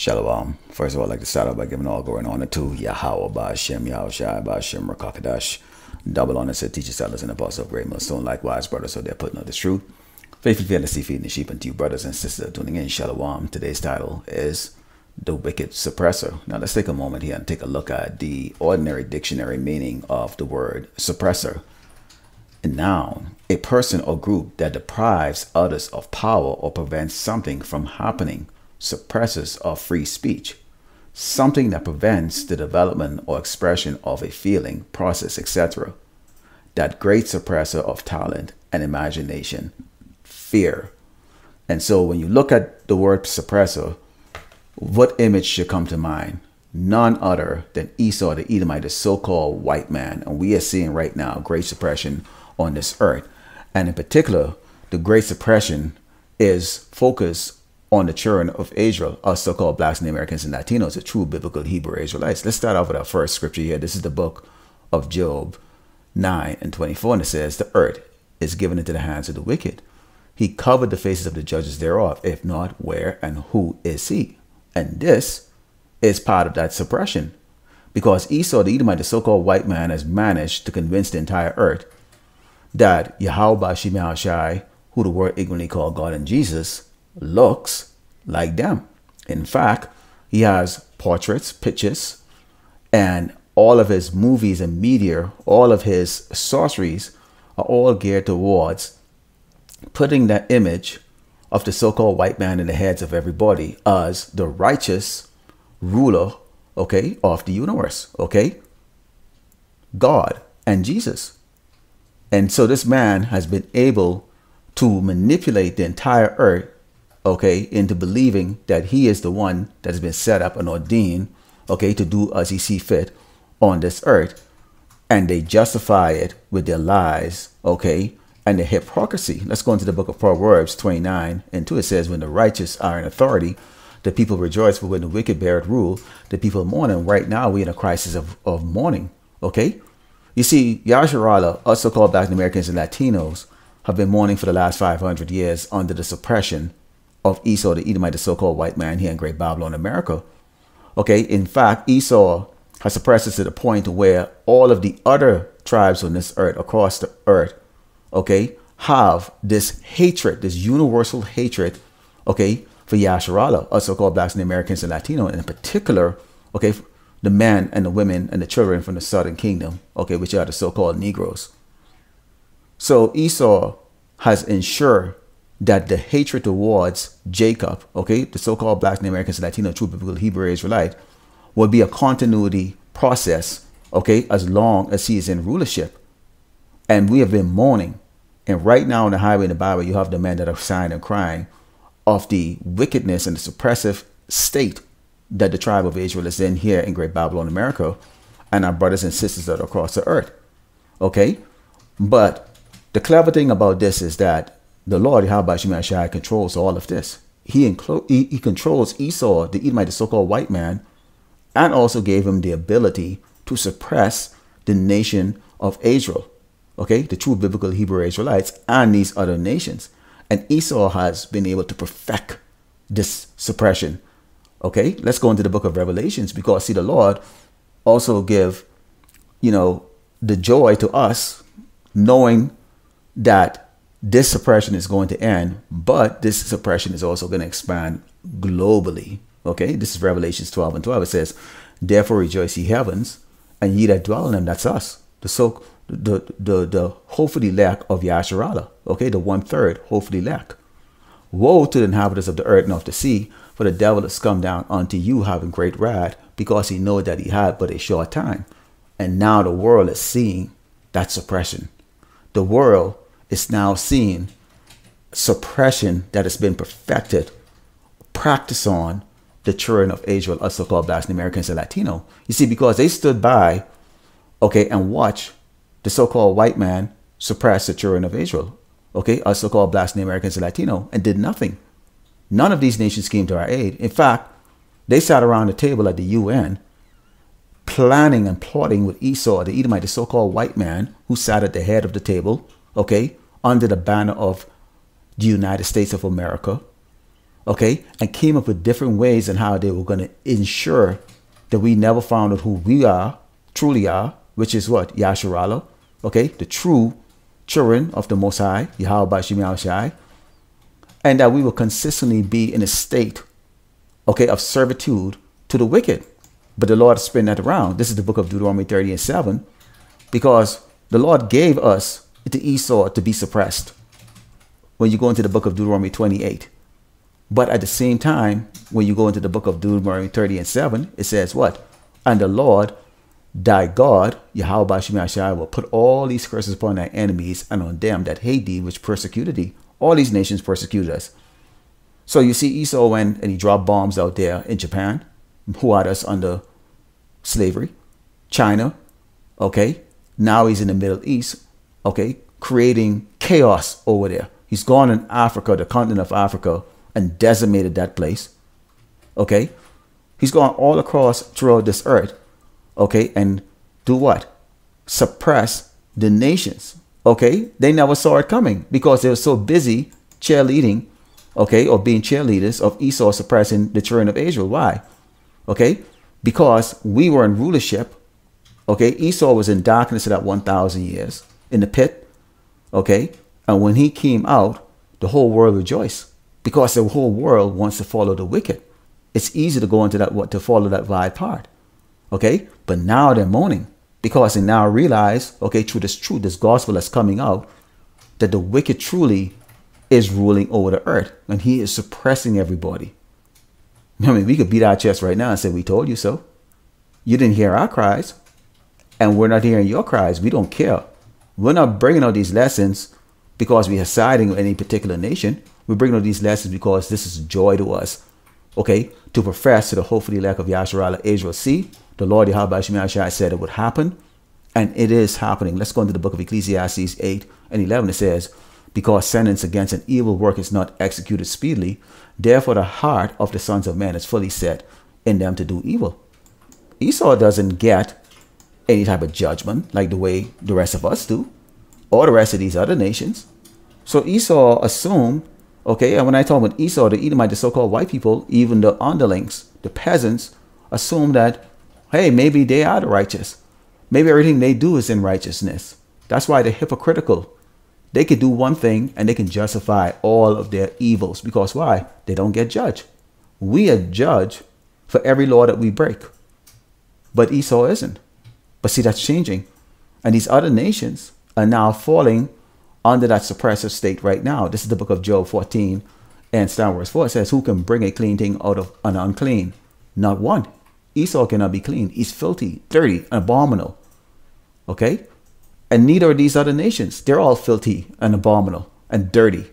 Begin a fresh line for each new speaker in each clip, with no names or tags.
Shalom. First of all, I'd like to start out by giving all glory and honor to Yahweh, Ba'ashem, Yahushai, Ba'ashem, Rakakadash. Double honor to teachers, sellers, and apostles of great millstone. Likewise, brothers, so they're putting out this truth. Faithfully, fearlessly feeding the sheep, and to you, brothers and sisters tuning in. Shalom. Today's title is The Wicked Suppressor. Now, let's take a moment here and take a look at the ordinary dictionary meaning of the word suppressor. A noun, a person or group that deprives others of power or prevents something from happening. Suppressors of free speech, something that prevents the development or expression of a feeling, process, etc. That great suppressor of talent and imagination, fear. And so when you look at the word suppressor, what image should come to mind? None other than Esau the Edomite, the so-called white man. And we are seeing right now great suppression on this earth. And in particular, the great suppression is focused on the children of Israel, us so-called blacks and Americans and Latinos, the true biblical Hebrew Israelites. Let's start off with our first scripture here. This is the book of Job 9:24, and it says, the earth is given into the hands of the wicked. He covered the faces of the judges thereof. If not, where and who is he? And this is part of that suppression, because Esau, the Edomite, the so-called white man, has managed to convince the entire earth that Yahweh Ba'ashem Yahushai, who the world ignorantly called God and Jesus, looks like them. In fact, he has portraits, pictures, and all of his movies and media, all of his sorceries are all geared towards putting that image of the so-called white man in the heads of everybody as the righteous ruler, okay, of the universe, okay, God and Jesus. And so this man has been able to manipulate the entire earth, okay, into believing that he is the one that has been set up and ordained, okay, to do as he see fit on this earth. And they justify it with their lies, okay, and their hypocrisy. Let's go into the book of Proverbs 29:2. It says, when the righteous are in authority, the people rejoice, but when the wicked beareth rule, the people mourn. And right now we're in a crisis of mourning, okay? You see, Yasharala, us so-called Black Americans and Latinos, have been mourning for the last 500 years under the suppression of Esau, the Edomite, the so-called white man here in Great Babylon, America. Okay, in fact, Esau has suppressed us to the point where all of the other tribes on this earth, across the earth, okay, have this hatred, this universal hatred, okay, for Yasharala, us so-called blacks and Americans and Latino, and in particular, okay, the men and the women and the children from the southern kingdom, okay, which are the so-called Negroes. So Esau has ensured that the hatred towards Jacob, okay, the so-called blacks and Americans and Latino, true biblical Hebrew Israelite, will be a continuity process, okay, as long as he is in rulership. And we have been mourning. And right now in the highway in the Bible, you have the men that are sighing and crying of the wickedness and the suppressive state that the tribe of Israel is in here in Great Babylon, America, and our brothers and sisters that are across the earth. Okay? But the clever thing about this is that the Lord, Yahweh Ba'ashem Yahushai, controls all of this. He controls Esau, the Edomite, the so-called white man, and also gave him the ability to suppress the nation of Israel, okay, the true biblical Hebrew Israelites and these other nations. And Esau has been able to perfect this suppression. Okay, let's go into the book of Revelations, because see, the Lord also give, you know, the joy to us knowing that this suppression is going to end, but this suppression is also going to expand globally. Okay, this is Revelations 12:12. It says, therefore rejoice ye heavens, and ye that dwell in them. That's us, the hopefully elect of Yasharala. Okay, the 1/3 hopefully elect. Woe to the inhabitants of the earth and of the sea, for the devil has come down unto you having great wrath, because he knoweth that he had but a short time. And now the world is seeing that suppression. The world is now seeing suppression that has been perfected, practiced on the children of Israel, us so-called blacks and Americans and Latino. You see, because they stood by, okay, and watched the so-called white man suppress the children of Israel, okay, us so-called blacks and Americans and Latino, and did nothing. None of these nations came to our aid. In fact, they sat around the table at the UN planning and plotting with Esau, the Edomite, the so-called white man, who sat at the head of the table, okay, under the banner of the United States of America, okay, and came up with different ways and how they were going to ensure that we never found out who we are, truly are, which is what? Yasharala, okay, the true children of the Most High, Yahweh Bashim Yahushai, and that we will consistently be in a state, okay, of servitude to the wicked. But the Lord spin that around. This is the book of Deuteronomy 30 and 7, because the Lord gave us to Esau to be suppressed when you go into the book of Deuteronomy 28. But at the same time, when you go into the book of Deuteronomy 30 and 7, it says what? And the Lord, thy God, Yahweh Bashim Yahushai, will put all these curses upon thy enemies and on them that hate thee, which persecuted thee. All these nations persecuted us. So you see Esau went and he dropped bombs out there in Japan, who had us under slavery. China, okay. Now he's in the Middle East, okay, creating chaos over there. He's gone in Africa, the continent of Africa, and decimated that place, okay. He's gone all across throughout this earth, okay, and do what? Suppress the nations, okay. They never saw it coming because they were so busy cheerleading, okay, or being cheerleaders of Esau suppressing the children of Israel. Why? Okay, because we were in rulership, okay. Esau was in darkness for that 1,000 years in the pit, okay, and when he came out, the whole world rejoiced because the whole world wants to follow the wicked. It's easy to go into that, to follow that vile part, okay. But now they're moaning because they now realize, okay, through this truth, this gospel that's coming out, that the wicked truly is ruling over the earth and he is suppressing everybody. I mean, we could beat our chest right now and say, we told you so. You didn't hear our cries, and we're not hearing your cries. We don't care. We're not bringing out these lessons because we are siding with any particular nation. We're bringing out these lessons because this is joy to us, okay, to profess to the hopefully elect of Yasharala Israel. See, the Lord Yahweh Shai said it would happen, and it is happening. Let's go into the book of Ecclesiastes 8 and 11. It says, because sentence against an evil work is not executed speedily, therefore the heart of the sons of men is fully set in them to do evil. Esau doesn't get any type of judgment like the way the rest of us do, or the rest of these other nations. So Esau assumed, okay, and when I talk about Esau, the Edomite, the so-called white people, even the underlings, the peasants, assume that, hey, maybe they are the righteous. Maybe everything they do is in righteousness. That's why they're hypocritical. They can do one thing and they can justify all of their evils. Because why? They don't get judged. We are judged for every law that we break. But Esau isn't. But see, that's changing. And these other nations are now falling under that suppressive state right now. This is the book of Job 14 and verse 4. It says, who can bring a clean thing out of an unclean? Not one. Esau cannot be clean. He's filthy, dirty, abominable. Okay? And neither are these other nations. They're all filthy and abominable and dirty.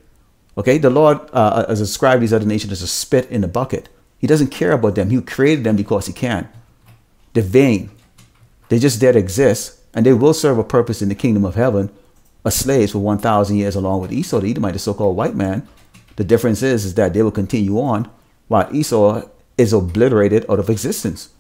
Okay? The Lord has described these other nations as a spit in the bucket. He doesn't care about them. He created them because he can. They're vain. They're just there to exist. And they will serve a purpose in the kingdom of heaven as slaves for 1,000 years along with Esau, the Edomite, the so-called white man. The difference is that they will continue on while Esau is obliterated out of existence.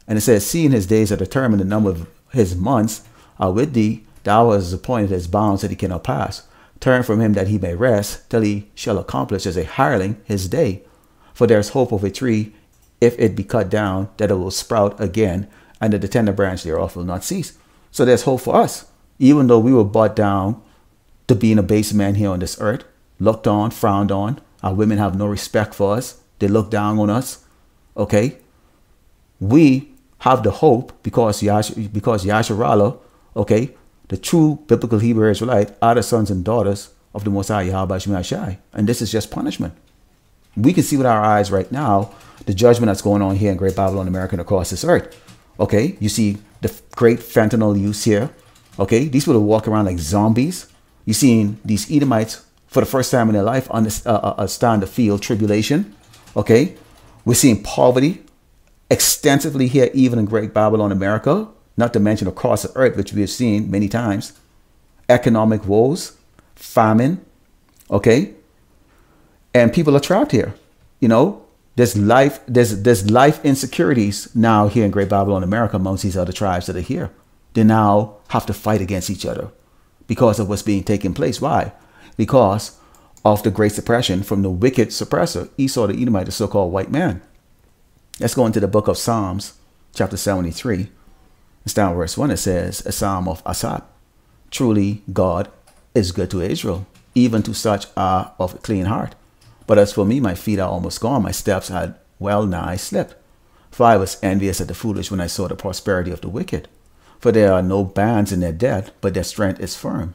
And it says, seeing his days are determined, the number of his months are with thee, thou hast appointed his bounds that he cannot pass. Turn from him that he may rest, till he shall accomplish as a hireling his day. For there is hope of a tree, if it be cut down, that it will sprout again, and that the tender branch thereof will not cease. So there's hope for us. Even though we were brought down to being a base man here on this earth, looked on, frowned on, our women have no respect for us. They look down on us. Okay? We have the hope because Yasharala, okay, the true biblical Hebrew Israelite, are the sons and daughters of the Most High Yahweh Shai. And this is just punishment. We can see with our eyes right now the judgment that's going on here in Great Babylon, America, and across this earth. Okay, you see the great fentanyl use here. Okay, these people walk around like zombies. You're seeing these Edomites for the first time in their life understand the field tribulation. Okay, we're seeing poverty extensively here, even in Great Babylon, America, not to mention across the earth, which we have seen many times. Economic woes, famine, okay? And people are trapped here. You know, there's life insecurities now here in Great Babylon, America, amongst these other tribes that are here. They now have to fight against each other because of what's being taken place. Why? Because of the great suppression from the wicked suppressor, Esau the Edomite, the so-called white man. Let's go into the book of Psalms, chapter 73. It's down verse 1. It says, a psalm of Asaph. Truly, God is good to Israel, even to such are of a clean heart. But as for me, my feet are almost gone. My steps had well nigh slipped. For I was envious at the foolish when I saw the prosperity of the wicked. For there are no bands in their death, but their strength is firm.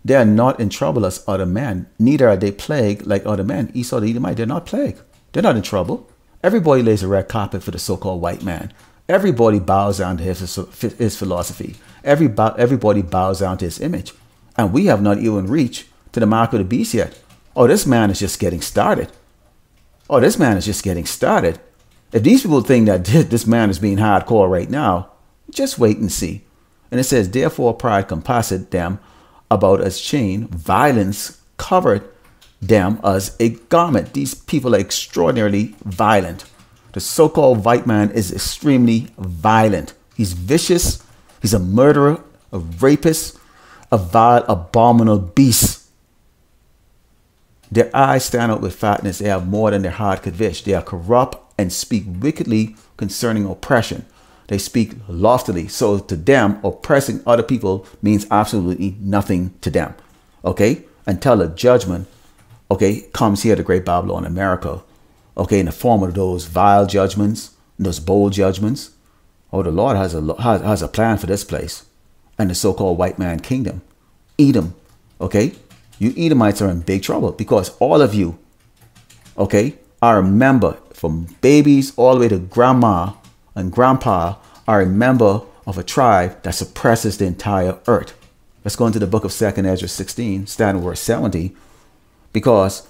They are not in trouble as other men, neither are they plagued like other men. Esau the Edomite, they're not plagued. They're not in trouble. Everybody lays a red carpet for the so-called white man. Everybody bows down to his philosophy. Everybody bows down to his image. And we have not even reached to the mark of the beast yet. Oh, this man is just getting started. Oh, this man is just getting started. If these people think that this man is being hardcore right now, just wait and see. And it says, therefore pride compasseth them about as chain, violence covered them as a garment. These people are extraordinarily violent. The so-called white man is extremely violent. He's vicious. He's a murderer, a rapist, a vile, abominable beast. Their eyes stand out with fatness. They have more than their heart could wish. They are corrupt and speak wickedly concerning oppression. They speak loftily. So to them, oppressing other people means absolutely nothing to them. Okay? Until the judgment, okay, comes here to Great Babylon, America. Okay, in the form of those vile judgments, those bold judgments. Oh, the Lord has a plan for this place and the so-called white man kingdom. Edom, okay? You Edomites are in big trouble because all of you, okay, are a member from babies all the way to grandma and grandpa are a member of a tribe that suppresses the entire earth. Let's go into the book of 2nd Ezra 16, starting verse 70, because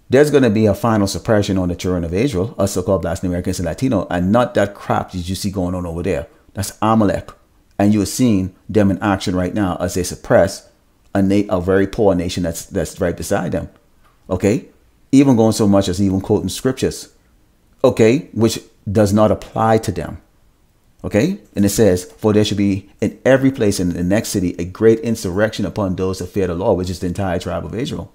there's going to be a final suppression on the children of Israel, us so-called Black Americans and Latino, and not that crap that you see going on over there. That's Amalek. And you're seeing them in action right now as they suppress a very poor nation that's right beside them. Okay? Even going so much as even quoting scriptures. Okay? Which does not apply to them. Okay? And it says, for there should be in every place in the next city a great insurrection upon those that fear the Lord, which is the entire tribe of Israel.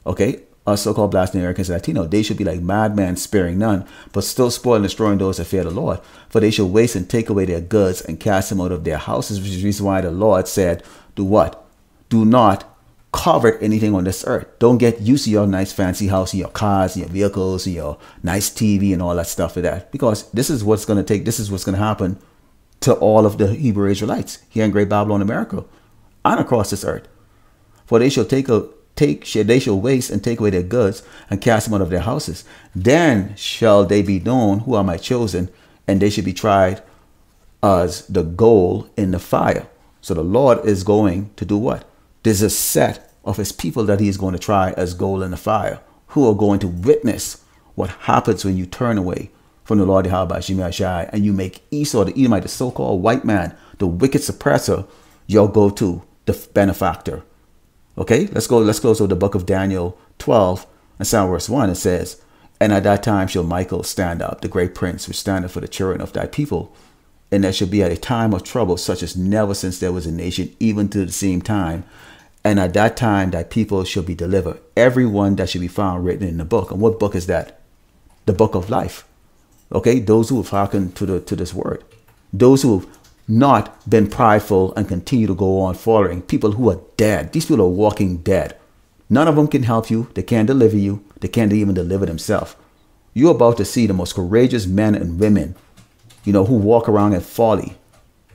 Okay? Us so-called Black Americans and Latino, they should be like madmen, sparing none, but still spoiling and destroying those that fear the Lord. For they shall waste and take away their goods and cast them out of their houses, which is the reason why the Lord said, do what? Do not covet anything on this earth. Don't get used to your nice fancy house and your cars and your vehicles and your nice TV and all that stuff for that. Because this is what's going to take, this is what's going to happen to all of the Hebrew Israelites here in Great Babylon, America, and across this earth. For they shall they shall waste and take away their goods and cast them out of their houses. Then shall they be known who are my chosen, and they should be tried as the gold in the fire. So the Lord is going to do what? There's a set of his people that he is going to try as gold in the fire, who are going to witness what happens when you turn away from the Lord Yahweh and you make Esau the Edomite, the so-called white man, the wicked suppressor, your go-to, the benefactor. Okay, let's go to the book of Daniel 12 and sound verse 1. It says, and at that time shall Michael stand up, the great prince, which standeth for the children of thy people. And there shall be at a time of trouble, such as never since there was a nation, even to the same time. And at that time thy people shall be delivered, every one that shall be found written in the book. And what book is that? The book of life. Okay, those who have hearkened to this word. Those who have not been prideful and continue to go on following people who are dead. These people are walking dead. None of them can help you. They can't deliver you. They can't even deliver themselves. You're about to see the most courageous men and women, you know, who walk around in folly,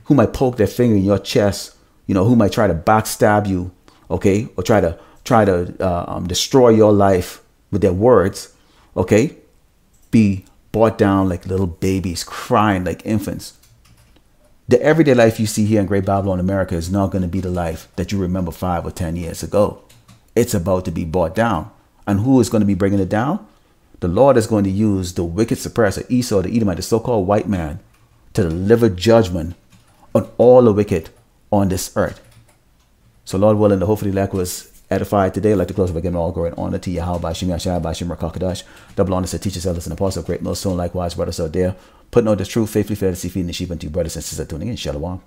who might poke their finger in your chest, you know, who might try to backstab you, okay, or try to destroy your life with their words, okay, be brought down like little babies, crying like infants. The everyday life you see here in Great Babylon, America is not going to be the life that you remember 5 or 10 years ago. It's about to be brought down. And who is going to be bringing it down? The Lord is going to use the wicked suppressor, Esau, the Edomite, the so-called white man, to deliver judgment on all the wicked on this earth. So Lord willing, the hopefully lack was edified today. I'd like to close by giving all glory and honor to Yahweh, Bashim Yashai, Bashim Rakakadash, double honor to teachers, elders, and apostles, great millstone, likewise, brothers out there, putting out the truth, faithfully fair to see, feeding the sheep unto you, brothers and sisters tuning in. Shalom.